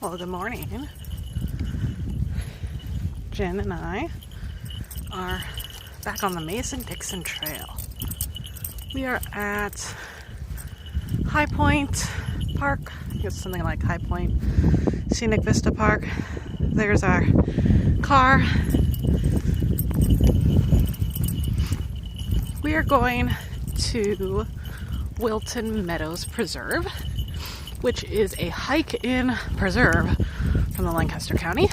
Well, good morning. Jen and I are back on the Mason-Dixon Trail. We are at High Point Park. I think it's something like High Point Scenic Vista Park. There's our car. We are going to Wilton Meadows Preserve, which is a hike-in preserve from the Lancaster County.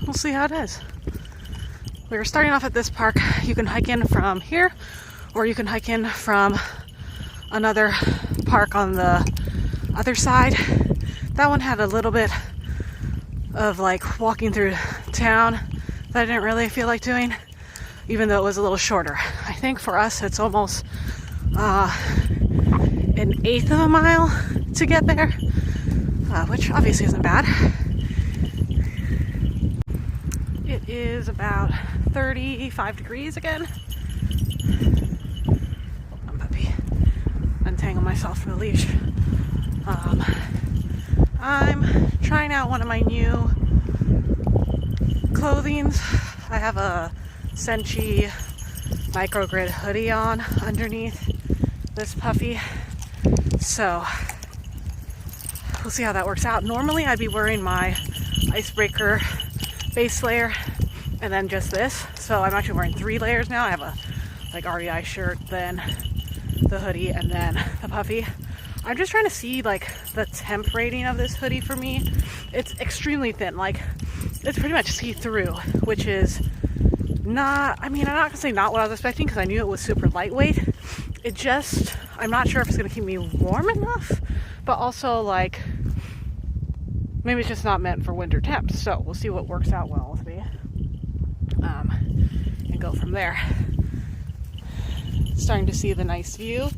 We'll see how it is. We're starting off at this park. You can hike in from here, or you can hike in from another park on the other side. That one had a little bit of like walking through town that I didn't really feel like doing, even though it was a little shorter. I think for us it's almost an eighth of a mile to get there, which obviously isn't bad. It is about 35 degrees again. Hold on, puppy. Untangle myself from the leash. I'm trying out one of my new clothings. I have a Senchi microgrid hoodie on underneath this puffy, so we'll see how that works out. Normally I'd be wearing my icebreaker base layer and then just this, so I'm actually wearing 3 layers now. I have a like REI shirt, then the hoodie, and then the puffy. I'm just trying to see like the temp rating of this hoodie for me. It's extremely thin, like it's pretty much see-through, which is not, I mean, I'm not gonna say not what I was expecting because I knew it was super lightweight. It just, I'm not sure if it's gonna keep me warm enough, but also like maybe it's just not meant for winter temps. So we'll see what works out well with me, and go from there. Starting to see the nice view.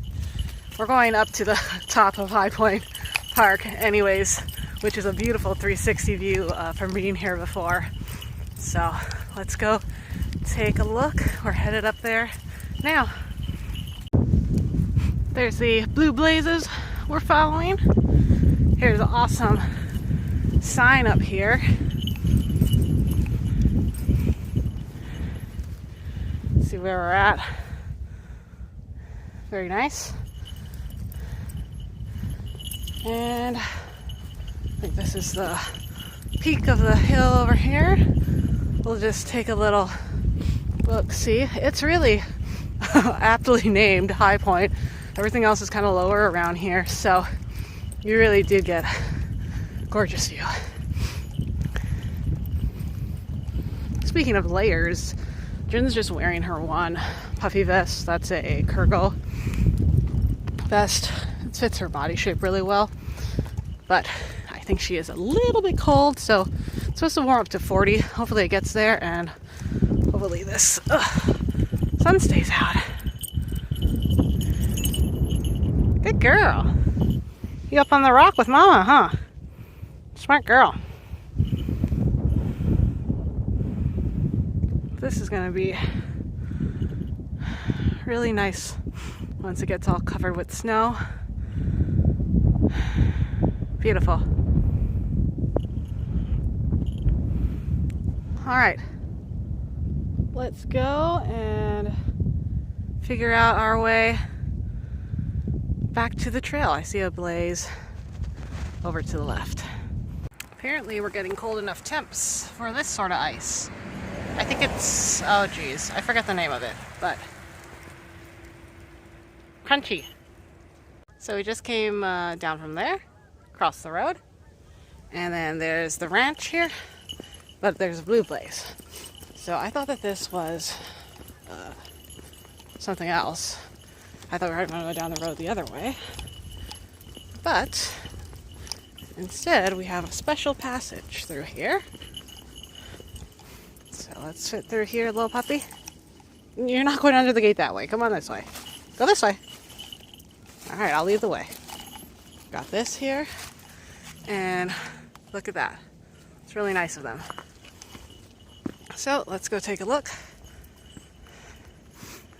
We're going up to the top of High Point Park anyways, which is a beautiful 360 view from being here before. So let's go take a look. We're headed up there now. There's the blue blazes we're following. Here's an awesome sign up here. See where we're at. Very nice. And I think this is the peak of the hill over here. We'll just take a little look. See, it's really aptly named High Point. Everything else is kind of lower around here, so you really did get a gorgeous view. Speaking of layers, Jen's just wearing her one puffy vest. That's a cargo vest. It fits her body shape really well, but I think she is a little bit cold, so it's supposed to warm up to 40. Hopefully it gets there, and hopefully this sun stays out. Good girl. You up on the rock with Mama, huh? Smart girl. This is gonna be really nice once it gets all covered with snow. Beautiful. All right, let's go and figure out our way back to the trail. I see a blaze over to the left. Apparently we're getting cold enough temps for this sort of ice. I think it's, oh geez, I forget the name of it, but crunchy. So we just came down from there, across the road, and then there's the ranch here, but there's a blue blaze. So I thought that this was something else. I thought we were going to go down the road the other way, but instead we have a special passage through here. So let's fit through here, little puppy. You're not going under the gate that way. Come on this way. Go this way. All right, I'll lead the way. Got this here, and look at that. It's really nice of them. So let's go take a look.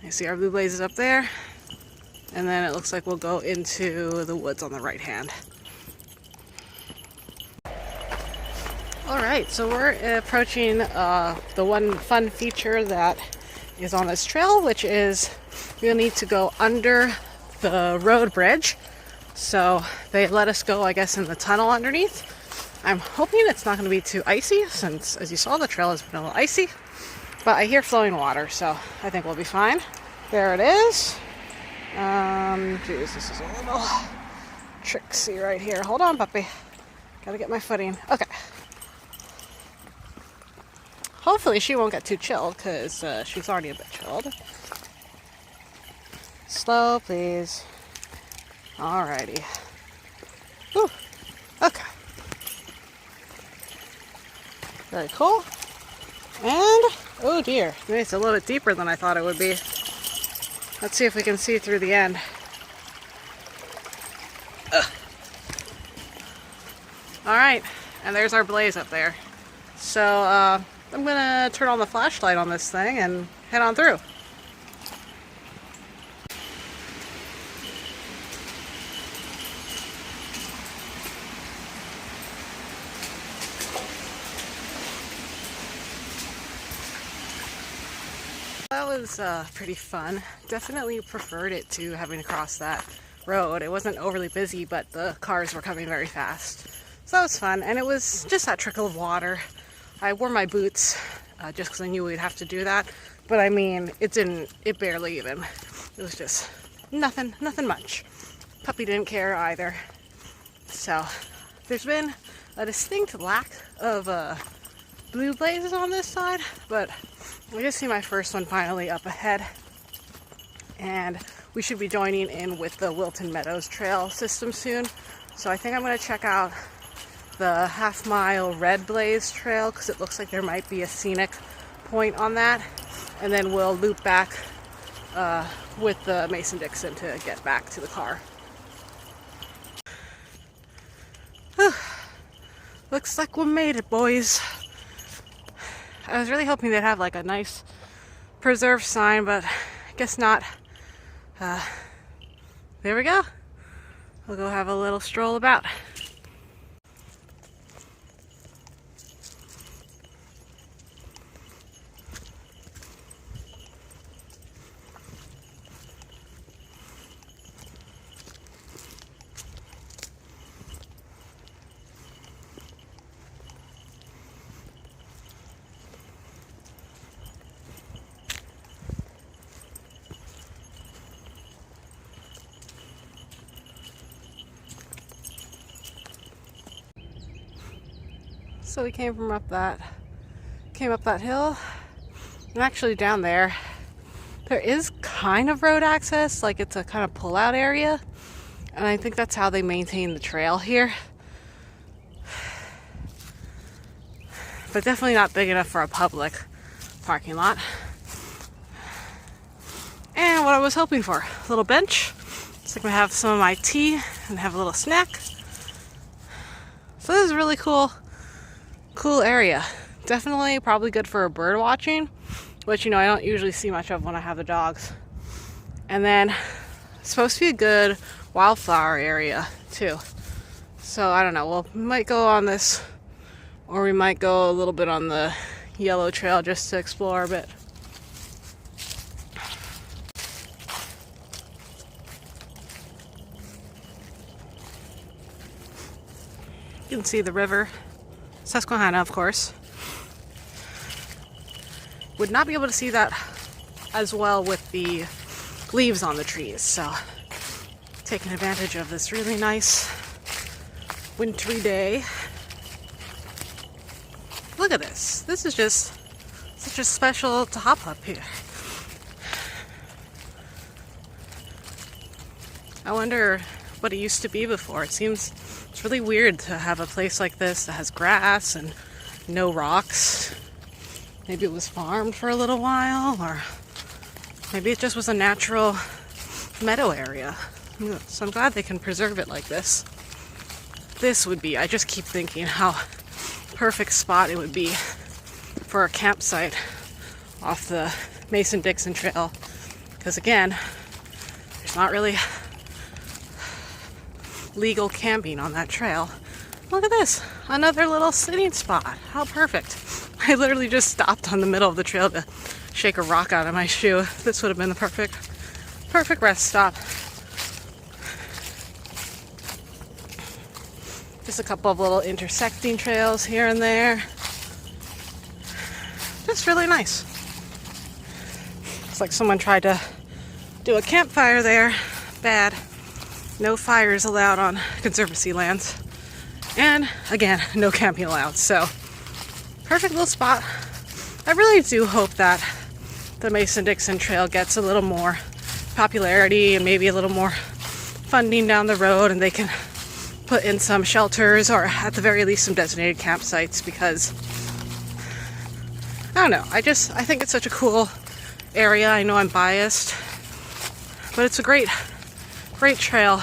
You see our blue blazes up there. and then it looks like we'll go into the woods on the right hand. Alright, so we're approaching the one fun feature that is on this trail, which is we'll need to go under the road bridge. So they let us go, I guess, in the tunnel underneath. I'm hoping it's not going to be too icy, since, as you saw, the trail has been a little icy. But I hear flowing water, so I think we'll be fine. There it is. Geez, this is a little tricksy right here. Hold on, puppy. Gotta get my footing. Okay. Hopefully she won't get too chilled, because she's already a bit chilled. Slow, please. Alrighty. Whew. Okay. Very cool. And, oh dear, maybe it's a little bit deeper than I thought it would be. Let's see if we can see through the end. Alright, and there's our blaze up there. So, I'm gonna turn on the flashlight on this thing and head on through. That was pretty fun. Definitely preferred it to having to cross that road. It wasn't overly busy, but the cars were coming very fast. So that was fun, and it was just that trickle of water. I wore my boots just because I knew we'd have to do that. But I mean, it barely even. It was just nothing much. Puppy didn't care either. So there's been a distinct lack of blue blazes on this side, but I just see my first one finally up ahead. And we should be joining in with the Wilton Meadows trail system soon. So I think I'm going to check out the half-mile red blaze trail, because it looks like there might be a scenic point on that, and then we'll loop back with the Mason-Dixon to get back to the car. Whew. Looks like we made it, boys. I was really hoping they'd have like a nice preserve sign, but I guess not. There we go. We'll go have a little stroll about. So we came up that hill, and actually down there is kind of road access, like it's a kind of pull-out area, and I think that's how they maintain the trail here. But definitely not big enough for a public parking lot. And what I was hoping for, a little bench, so I can have some of my tea and have a little snack. So this is really cool area. Definitely probably good for bird watching, which, you know, I don't usually see much of when I have the dogs. And then it's supposed to be a good wildflower area too. So I don't know, we might go on this, or we might go a little bit on the yellow trail just to explore a bit. You can see the river, Susquehanna, of course. Would not be able to see that as well with the leaves on the trees, so taking advantage of this really nice wintry day. Look at this. This is just such a special to hop up here. I wonder what it used to be before. It seems it's really weird to have a place like this that has grass and no rocks. Maybe it was farmed for a little while, or maybe it just was a natural meadow area. So I'm glad they can preserve it like this. This would be, I just keep thinking how perfect spot it would be for a campsite off the Mason-Dixon Trail. Because again, there's It's not really legal camping on that trail. Look at this, another little sitting spot. How perfect. I literally just stopped on the middle of the trail to shake a rock out of my shoe. This would have been the perfect rest stop. Just a couple of little intersecting trails here and there. Just really nice. It's like someone tried to do a campfire there. Bad. No fires allowed on Conservancy lands. And again, no camping allowed. So, perfect little spot. I really do hope that the Mason-Dixon Trail gets a little more popularity and maybe a little more funding down the road, and they can put in some shelters or at the very least some designated campsites, because I don't know, I think it's such a cool area. I know I'm biased, but it's a great trail.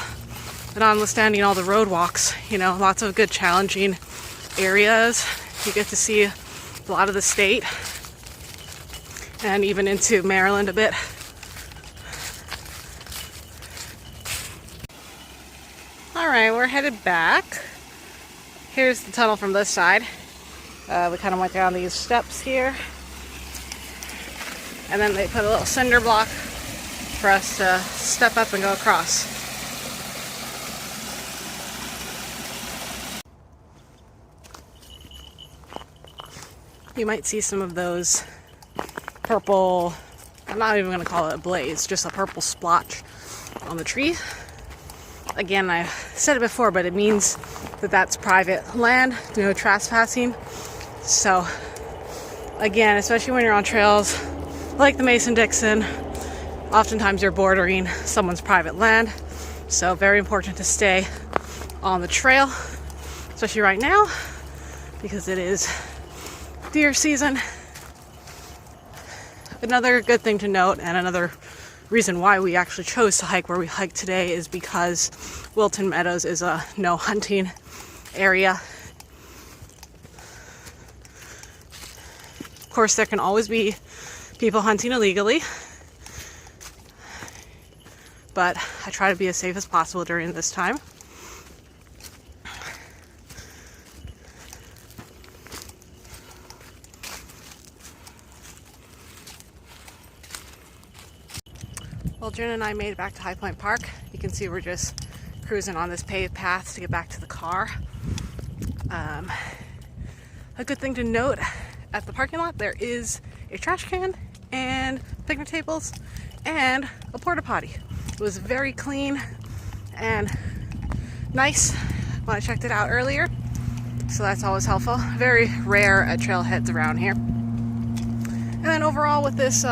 And notwithstanding all the road walks, you know, lots of good challenging areas. You get to see a lot of the state and even into Maryland a bit. All right, we're headed back. Here's the tunnel from this side. We kind of went down these steps here, and then they put a little cinder block for us to step up and go across. You might see some of those purple, I'm not even going to call it a blaze, just a purple splotch on the tree. Again, I said it before, but it means that that's private land, no trespassing. So, again, especially when you're on trails like the Mason-Dixon, oftentimes you're bordering someone's private land. So, very important to stay on the trail, especially right now, because it is deer season. Another good thing to note, and another reason why we actually chose to hike where we hiked today, is because Wilton Meadows is a no hunting area. Of course, there can always be people hunting illegally, but I try to be as safe as possible during this time. Well, Jen and I made it back to High Point Park. You can see we're just cruising on this paved path to get back to the car. A good thing to note, at the parking lot there is a trash can and picnic tables and a porta potty. It was very clean and nice when I checked it out earlier, so that's always helpful. Very rare at trailheads around here. And then overall with this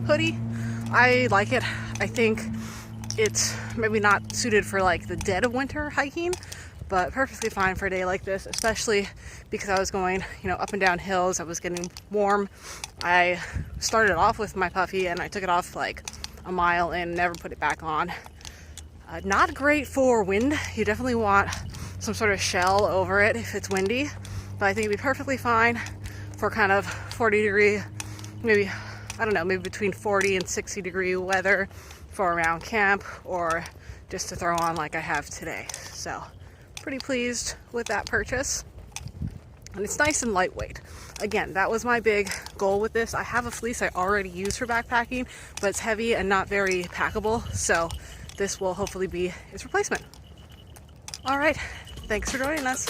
hoodie, I like it. I think it's maybe not suited for like the dead of winter hiking, but perfectly fine for a day like this, especially because I was going, you know, up and down hills. I was getting warm. I started off with my puffy and I took it off like a mile and never put it back on. Not great for wind. You definitely want some sort of shell over it if it's windy, but I think it'd be perfectly fine for kind of 40 degree, maybe, I don't know, maybe between 40 and 60 degree weather for around camp, or just to throw on like I have today. So pretty pleased with that purchase. And it's nice and lightweight. Again, that was my big goal with this. I have a fleece I already use for backpacking, but it's heavy and not very packable. So this will hopefully be its replacement. All right, thanks for joining us.